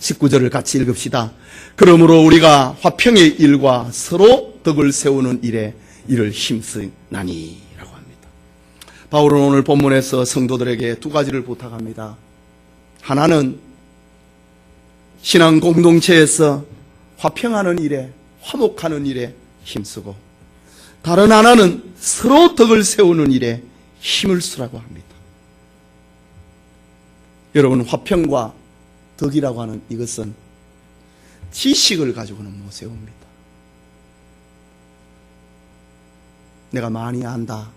19절을 같이 읽읍시다. 그러므로 우리가 화평의 일과 서로 덕을 세우는 일에 이를 힘쓰나니 라고 합니다. 바울은 오늘 본문에서 성도들에게 두 가지를 부탁합니다. 하나는 신앙 공동체에서 화평하는 일에, 화목하는 일에 힘쓰고, 다른 하나는 서로 덕을 세우는 일에 힘을 쓰라고 합니다. 여러분, 화평과 덕이라고 하는 이것은 지식을 가지고는 못 세웁니다. 내가 많이 안다,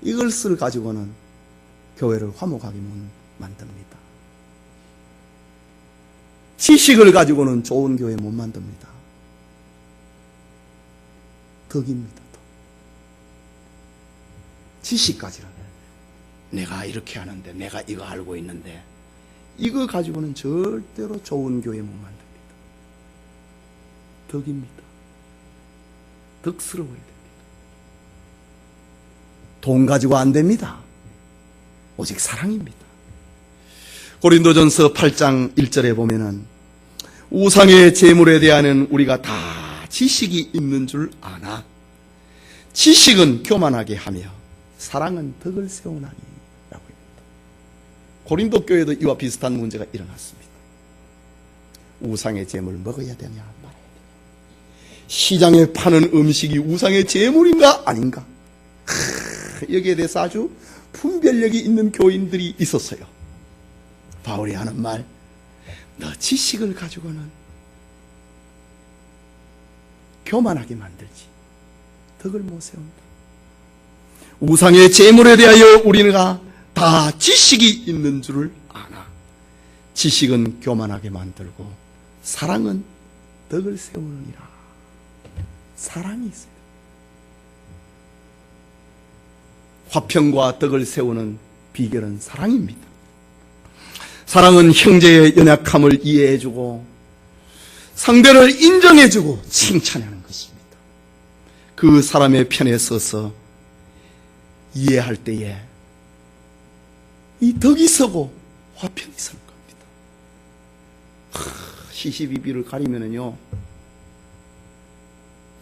이것을 가지고는 교회를 화목하게 못 만듭니다. 지식을 가지고는 좋은 교회 못 만듭니다. 덕입니다. 덕. 지식까지는 내가 이렇게 하는데, 내가 이거 알고 있는데, 이거 가지고는 절대로 좋은 교회 못 만듭니다. 덕입니다. 덕스러워야 됩니다. 돈 가지고 안 됩니다. 오직 사랑입니다. 고린도전서 8장 1절에 보면은 우상의 제물에 대하여는 우리가 다 지식이 있는 줄 아나 지식은 교만하게 하며 사랑은 덕을 세우나니 라고 합니다. 고린도 교회도 이와 비슷한 문제가 일어났습니다. 우상의 제물 먹어야 되냐 말아야 되냐, 시장에 파는 음식이 우상의 제물인가 아닌가, 여기에 대해서 아주 분별력이 있는 교인들이 있었어요. 바울이 하는 말, 너 지식을 가지고는 교만하게 만들지 덕을 못 세운다. 우상의 제물에 대하여 우리가 다 지식이 있는 줄을 아나 지식은 교만하게 만들고 사랑은 덕을 세우느니라. 사랑이 있어요. 화평과 덕을 세우는 비결은 사랑입니다. 사랑은 형제의 연약함을 이해해주고 상대를 인정해주고 칭찬하는 것입니다. 그 사람의 편에 서서 이해할 때에 이 덕이 서고 화평이 설 겁니다. 시시비비를 가리면은요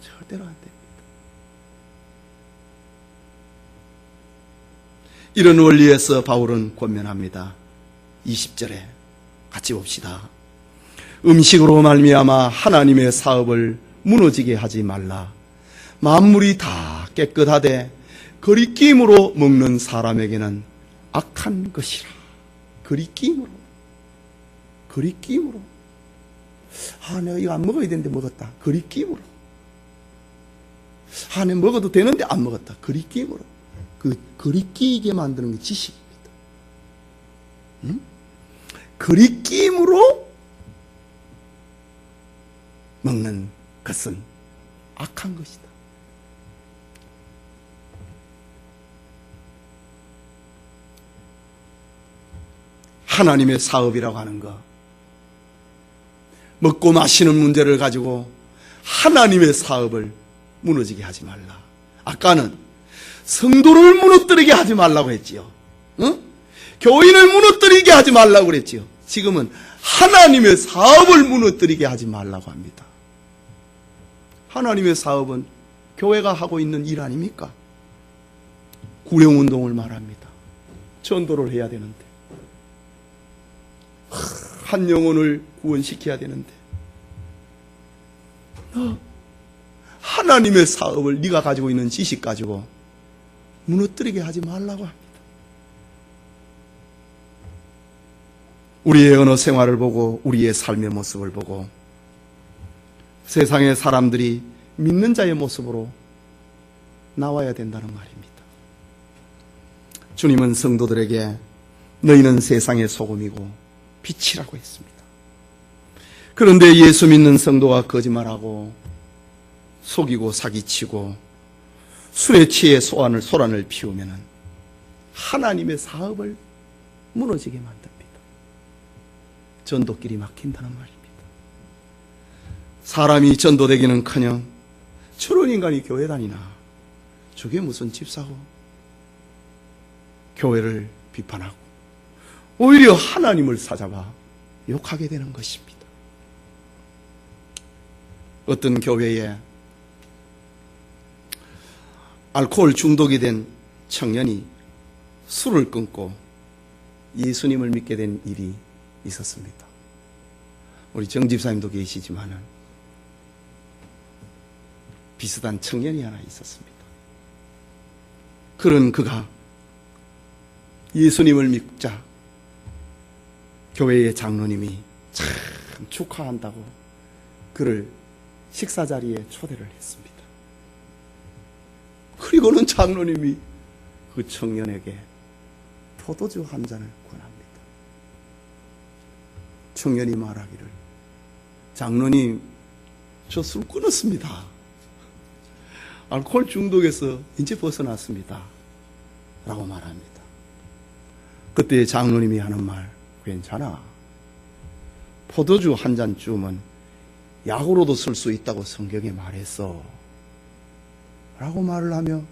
절대로 안 됩니다. 이런 원리에서 바울은 권면합니다. 20절에 같이 봅시다. 음식으로 말미암아 하나님의 사업을 무너지게 하지 말라. 만물이 다 깨끗하되 거리낌으로 먹는 사람에게는 악한 것이라. 거리낌으로. 내가 이거 안 먹어야 되는데 먹었다. 거리낌으로. 내가 먹어도 되는데 안 먹었다. 거리낌으로. 그 거리끼게 만드는 게 지식입니다. 응? 거리낌으로 먹는 것은 악한 것이다. 하나님의 사업이라고 하는 것, 먹고 마시는 문제를 가지고 하나님의 사업을 무너지게 하지 말라. 아까는 성도를 무너뜨리게 하지 말라고 했지요. 응? 교인을 무너뜨리게 하지 말라고 그랬지요. 지금은 하나님의 사업을 무너뜨리게 하지 말라고 합니다. 하나님의 사업은 교회가 하고 있는 일 아닙니까? 구령운동을 말합니다. 전도를 해야 되는데, 한 영혼을 구원시켜야 되는데, 하나님의 사업을 네가 가지고 있는 지식 가지고 무너뜨리게 하지 말라고 합니다. 우리의 언어 생활을 보고 우리의 삶의 모습을 보고 세상의 사람들이 믿는 자의 모습으로 나와야 된다는 말입니다. 주님은 성도들에게 너희는 세상의 소금이고 빛이라고 했습니다. 그런데 예수 믿는 성도가 거짓말하고 속이고 사기치고 술에 취해 소란을 피우면 하나님의 사업을 무너지게 만듭니다. 전도길이 막힌다는 말입니다. 사람이 전도되기는커녕 저런 인간이 교회 다니나, 저게 무슨 집사고, 교회를 비판하고 오히려 하나님을 사잡아 욕하게 되는 것입니다. 어떤 교회에 알코올 중독이 된 청년이 술을 끊고 예수님을 믿게 된 일이 있었습니다. 우리 정 집사님도 계시지만은 비슷한 청년이 하나 있었습니다. 그런 그가 예수님을 믿자 교회의 장로님이 참 축하한다고 그를 식사 자리에 초대를 했습니다. 그리고는 장로님이 그 청년에게 포도주 한 잔을 권합니다. 청년이 말하기를, 장로님, 저 술 끊었습니다. 알코올 중독에서 이제 벗어났습니다. 라고 말합니다. 그때 장로님이 하는 말, 괜찮아. 포도주 한 잔쯤은 약으로도 쓸 수 있다고 성경에 말했어. 라고 말을 하며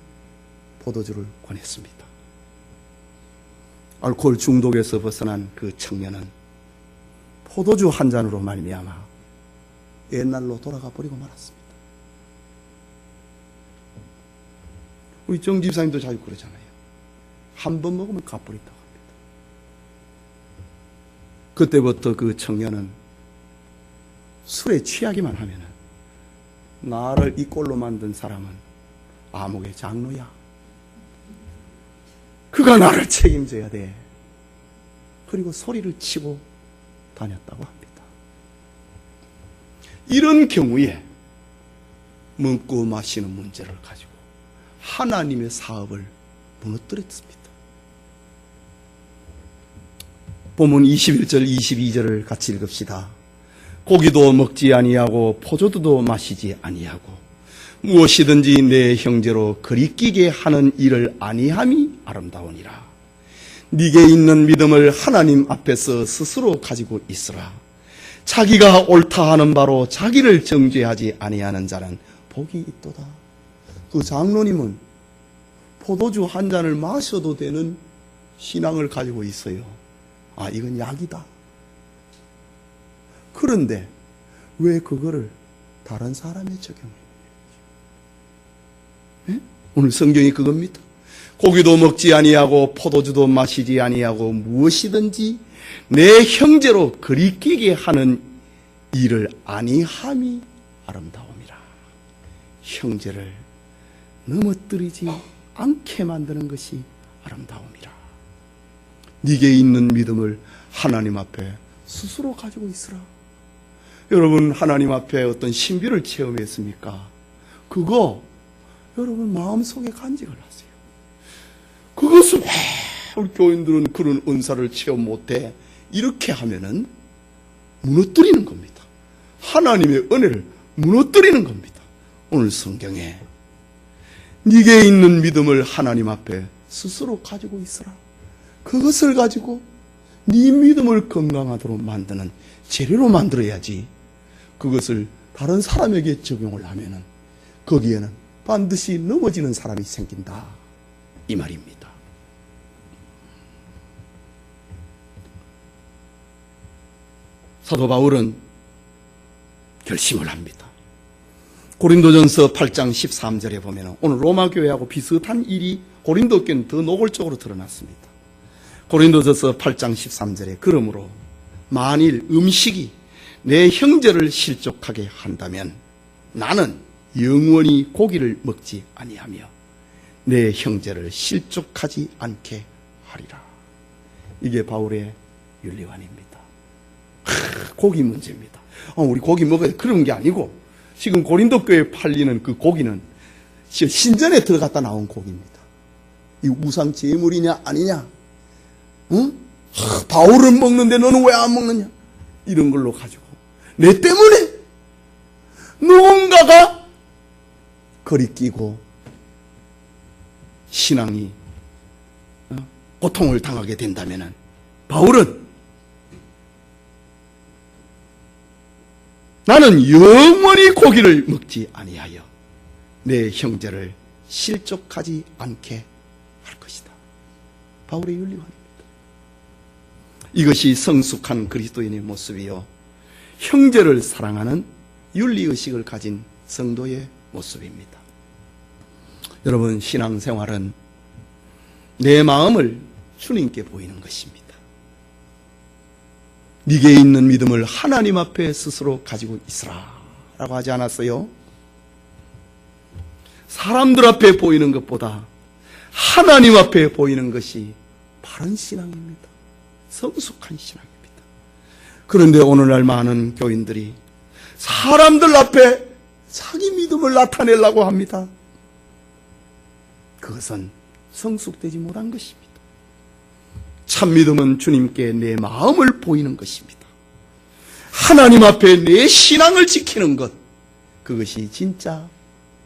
포도주를 권했습니다. 알코올 중독에서 벗어난 그 청년은 포도주 한 잔으로 말미암아 옛날로 돌아가 버리고 말았습니다. 우리 정 집사님도 자주 그러잖아요. 한 번 먹으면 가버린다고 합니다. 그때부터 그 청년은 술에 취하기만 하면은 나를 이 꼴로 만든 사람은 암흑의 장로야. 그가 나를 책임져야 돼. 그리고 소리를 치고 다녔다고 합니다. 이런 경우에 먹고 마시는 문제를 가지고 하나님의 사업을 무너뜨렸습니다. 본문 21절 22절을 같이 읽읍시다. 고기도 먹지 아니하고 포도주도 마시지 아니하고 무엇이든지 내 형제로 거리끼게 하는 일을 아니함이 아름다우니라. 네게 있는 믿음을 하나님 앞에서 스스로 가지고 있으라. 자기가 옳다 하는 바로 자기를 정죄하지 아니하는 자는 복이 있도다. 그 장로님은 포도주 한 잔을 마셔도 되는 신앙을 가지고 있어요. 아, 이건 약이다. 그런데 왜 그거를 다른 사람에 적용해요? 오늘 성경이 그겁니다. 고기도 먹지 아니하고 포도주도 마시지 아니하고 무엇이든지 내 형제로 거리끼게 하는 일을 아니함이 아름다움이라. 형제를 넘어뜨리지 않게 만드는 것이 아름다움이라. 네게 있는 믿음을 하나님 앞에 스스로 가지고 있으라. 여러분, 하나님 앞에 어떤 신비를 체험했습니까? 그거 여러분 마음속에 간직을 하세요. 그것을 왜 우리 교인들은 그런 은사를 체험 못해? 이렇게 하면은 무너뜨리는 겁니다. 하나님의 은혜를 무너뜨리는 겁니다. 오늘 성경에 네게 있는 믿음을 하나님 앞에 스스로 가지고 있으라. 그것을 가지고 네 믿음을 건강하도록 만드는 재료로 만들어야지. 그것을 다른 사람에게 적용을 하면은 거기에는 반드시 넘어지는 사람이 생긴다, 이 말입니다. 사도 바울은 결심을 합니다. 고린도전서 8장 13절에 보면 오늘 로마 교회하고 비슷한 일이 고린도 교회는 더 노골적으로 드러났습니다. 고린도전서 8장 13절에 그러므로 만일 음식이 내 형제를 실족하게 한다면 나는 영원히 고기를 먹지 아니하며 내 형제를 실족하지 않게 하리라. 이게 바울의 윤리관입니다. 고기 문제입니다. 우리 고기 먹어야 돼. 그런 게 아니고 지금 고린도 교회에 팔리는 그 고기는 신전에 들어갔다 나온 고기입니다. 이 우상 제물이냐 아니냐? 응? 바울은 먹는데 너는 왜 안 먹느냐? 이런 걸로 가지고 내 때문에 누군가가 거리끼고 신앙이 고통을 당하게 된다면 바울은 나는 영원히 고기를 먹지 아니하여 내 형제를 실족하지 않게 할 것이다. 바울의 윤리관입니다. 이것이 성숙한 그리스도인의 모습이요, 형제를 사랑하는 윤리의식을 가진 성도의 모습입니다. 여러분, 신앙생활은 내 마음을 주님께 보이는 것입니다. 네게 있는 믿음을 하나님 앞에 스스로 가지고 있으라 라고 하지 않았어요? 사람들 앞에 보이는 것보다 하나님 앞에 보이는 것이 바른 신앙입니다. 성숙한 신앙입니다. 그런데 오늘날 많은 교인들이 사람들 앞에 자기 믿음을 나타내려고 합니다. 그것은 성숙되지 못한 것입니다. 참 믿음은 주님께 내 마음을 보이는 것입니다. 하나님 앞에 내 신앙을 지키는 것, 그것이 진짜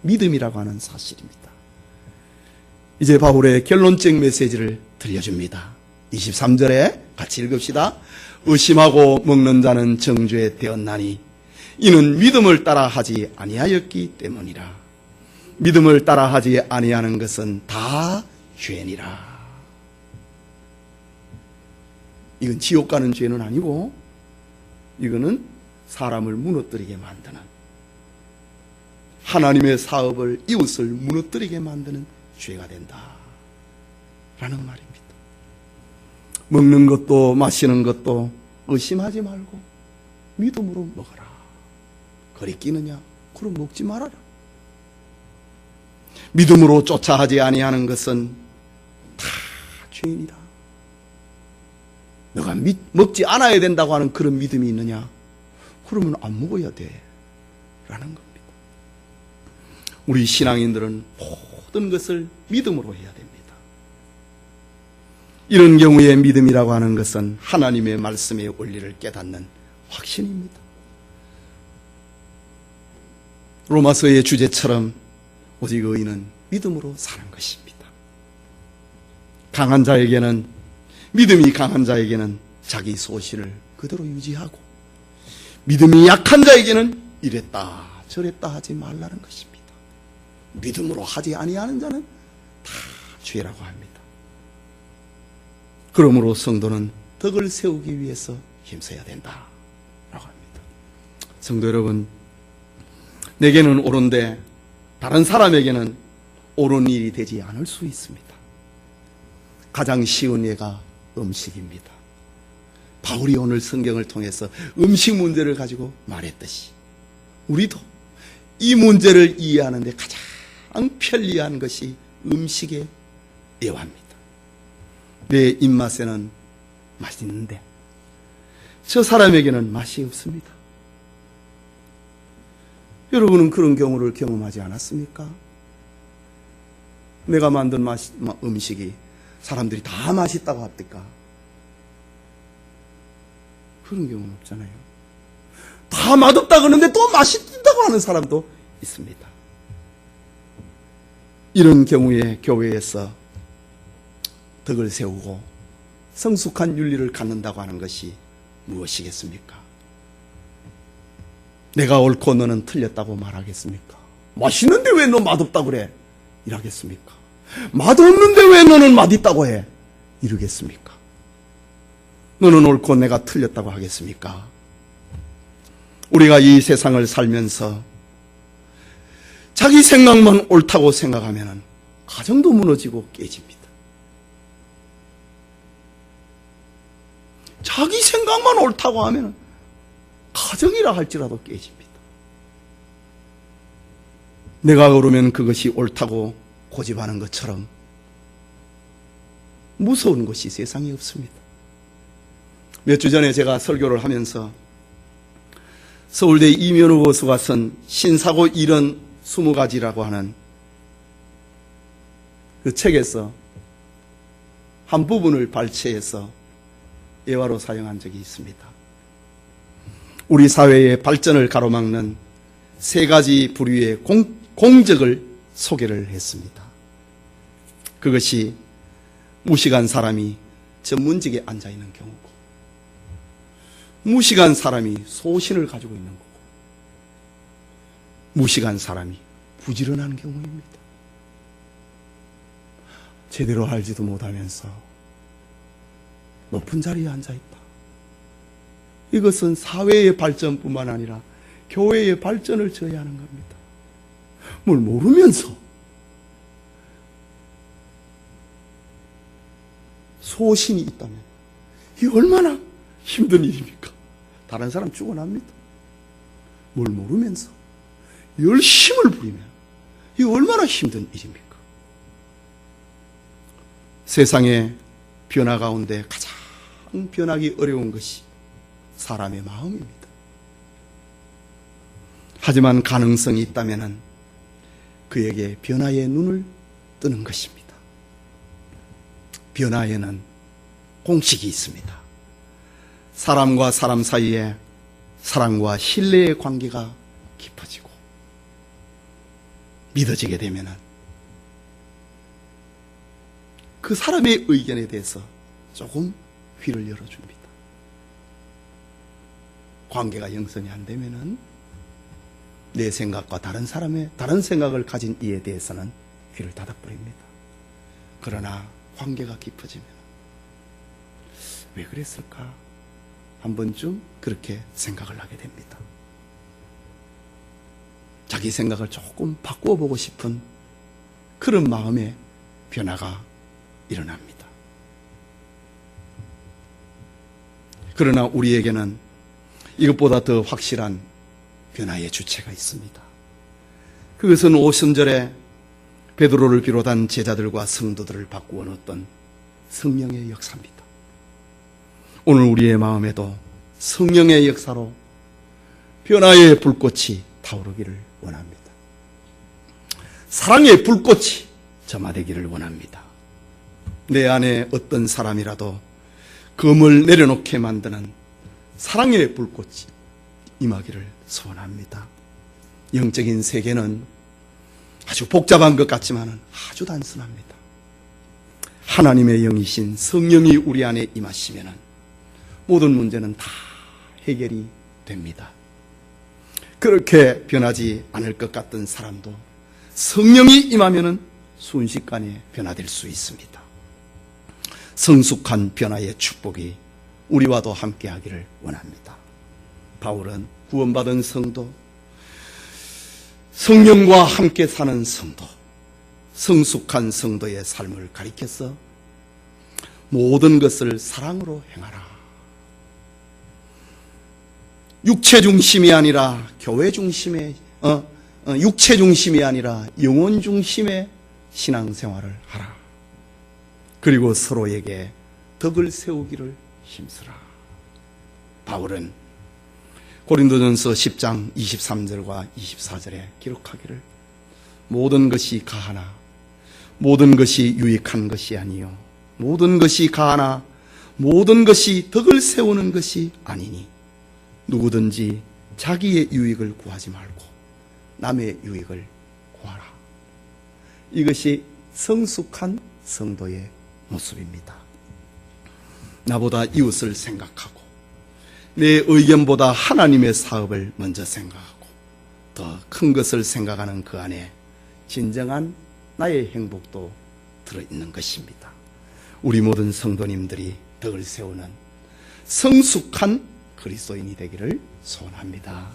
믿음이라고 하는 사실입니다. 이제 바울의 결론적 메시지를 들려줍니다. 23절에 같이 읽읍시다. 의심하고 먹는 자는 정죄에 되었나니 이는 믿음을 따라하지 아니하였기 때문이라. 믿음을 따라하지 아니하는 것은 다 죄니라. 이건 지옥 가는 죄는 아니고 이거는 사람을 무너뜨리게 만드는, 하나님의 사업을, 이웃을 무너뜨리게 만드는 죄가 된다라는 말입니다. 먹는 것도 마시는 것도 의심하지 말고 믿음으로 먹어라. 거리 끼느냐? 그럼 먹지 말아라. 믿음으로 쫓아하지 아니하는 것은 다 죄인이다. 너가 먹지 않아야 된다고 하는 그런 믿음이 있느냐? 그러면 안 먹어야 돼 라는 겁니다. 우리 신앙인들은 모든 것을 믿음으로 해야 됩니다. 이런 경우에 믿음이라고 하는 것은 하나님의 말씀의 원리를 깨닫는 확신입니다. 로마서의 주제처럼 오직 의인은 믿음으로 사는 것입니다. 강한 자에게는, 믿음이 강한 자에게는 자기 소신을 그대로 유지하고, 믿음이 약한 자에게는 이랬다 저랬다 하지 말라는 것입니다. 믿음으로 하지 아니하는 자는 다 죄라고 합니다. 그러므로 성도는 덕을 세우기 위해서 힘써야 된다라고 합니다. 성도 여러분, 내게는 옳은데 다른 사람에게는 옳은 일이 되지 않을 수 있습니다. 가장 쉬운 예가 음식입니다. 바울이 오늘 성경을 통해서 음식 문제를 가지고 말했듯이 우리도 이 문제를 이해하는 데 가장 편리한 것이 음식의 예화입니다. 내 입맛에는 맛있는데 저 사람에게는 맛이 없습니다. 여러분은 그런 경우를 경험하지 않았습니까? 내가 만든 음식이 사람들이 다 맛있다고 합니까? 그런 경우는 없잖아요. 다 맛없다 그러는데 또 맛있다고 하는 사람도 있습니다. 이런 경우에 교회에서 덕을 세우고 성숙한 윤리를 갖는다고 하는 것이 무엇이겠습니까? 내가 옳고 너는 틀렸다고 말하겠습니까? 맛있는데 왜 너 맛없다고 그래? 이러겠습니까? 맛없는데 왜 너는 맛있다고 해? 이러겠습니까? 너는 옳고 내가 틀렸다고 하겠습니까? 우리가 이 세상을 살면서 자기 생각만 옳다고 생각하면 가정도 무너지고 깨집니다. 자기 생각만 옳다고 하면 가정이라 할지라도 깨집니다. 내가 그러면 그것이 옳다고 고집하는 것처럼 무서운 것이 세상에 없습니다. 몇 주 전에 제가 설교를 하면서 서울대 이면우 교수가 쓴 신사고 이론 20가지라고 하는 그 책에서 한 부분을 발췌해서 예화로 사용한 적이 있습니다. 우리 사회의 발전을 가로막는 3가지 부류의 공적을 소개를 했습니다. 그것이 무식한 사람이 전문직에 앉아있는 경우고, 무식한 사람이 소신을 가지고 있는 거고, 무식한 사람이 부지런한 경우입니다. 제대로 알지도 못하면서 높은 자리에 앉아있다. 이것은 사회의 발전뿐만 아니라 교회의 발전을 저해하는 겁니다. 뭘 모르면서 소신이 있다면 이게 얼마나 힘든 일입니까? 다른 사람 죽어납니다. 뭘 모르면서 열심을 부리면 이게 얼마나 힘든 일입니까? 세상의 변화 가운데 가장 변하기 어려운 것이 사람의 마음입니다. 하지만 가능성이 있다면 그에게 변화의 눈을 뜨는 것입니다. 변화에는 공식이 있습니다. 사람과 사람 사이에 사랑과 신뢰의 관계가 깊어지고 믿어지게 되면 그 사람의 의견에 대해서 조금 귀를 열어줍니다. 관계가 형성이 안 되면 내 생각과 다른 사람의 다른 생각을 가진 이에 대해서는 귀를 닫아버립니다. 그러나 관계가 깊어지면 왜 그랬을까? 한 번쯤 그렇게 생각을 하게 됩니다. 자기 생각을 조금 바꾸어 보고 싶은 그런 마음의 변화가 일어납니다. 그러나 우리에게는 이것보다 더 확실한 변화의 주체가 있습니다. 그것은 오순절에 베드로를 비롯한 제자들과 성도들을 바꾸어 놓았던 성령의 역사입니다. 오늘 우리의 마음에도 성령의 역사로 변화의 불꽃이 타오르기를 원합니다. 사랑의 불꽃이 점화되기를 원합니다. 내 안에 어떤 사람이라도 검을 내려놓게 만드는 사랑의 불꽃이 임하기를 소원합니다. 영적인 세계는 아주 복잡한 것 같지만 아주 단순합니다. 하나님의 영이신 성령이 우리 안에 임하시면 모든 문제는 다 해결이 됩니다. 그렇게 변하지 않을 것 같던 사람도 성령이 임하면 순식간에 변화될 수 있습니다. 성숙한 변화의 축복이 우리와도 함께 하기를 원합니다. 바울은 구원받은 성도, 성령과 함께 사는 성도, 성숙한 성도의 삶을 가리켜서 모든 것을 사랑으로 행하라. 육체 중심이 아니라 교회 중심의 육체 중심이 아니라 영혼 중심의 신앙생활을 하라. 그리고 서로에게 덕을 세우기를 힘쓰라. 바울은 고린도전서 10장 23절과 24절에 기록하기를 모든 것이 가하나 모든 것이 유익한 것이 아니요 모든 것이 가하나 모든 것이 덕을 세우는 것이 아니니 누구든지 자기의 유익을 구하지 말고 남의 유익을 구하라. 이것이 성숙한 성도의 모습입니다. 나보다 이웃을 생각하고 내 의견보다 하나님의 사업을 먼저 생각하고 더 큰 것을 생각하는 그 안에 진정한 나의 행복도 들어있는 것입니다. 우리 모든 성도님들이 덕을 세우는 성숙한 그리스도인이 되기를 소원합니다.